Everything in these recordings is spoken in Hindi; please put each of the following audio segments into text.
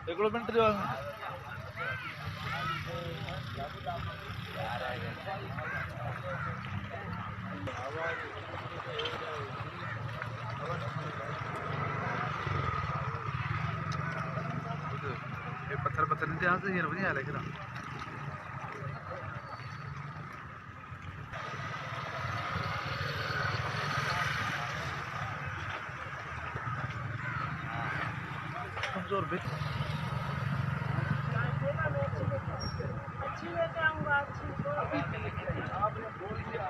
हिकिड़ो मिंट ॾियो। पत्थर पत्थर नीचे यहाँ से ये बढ़िया है लेकिन कमजोर भी अच्छी लेके आऊँगा आपने बोल दिया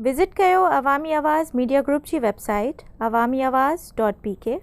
विजिट कयो अवामी आवाज़ मीडिया ग्रुप जी वेबसाइट awamiawaz.pk।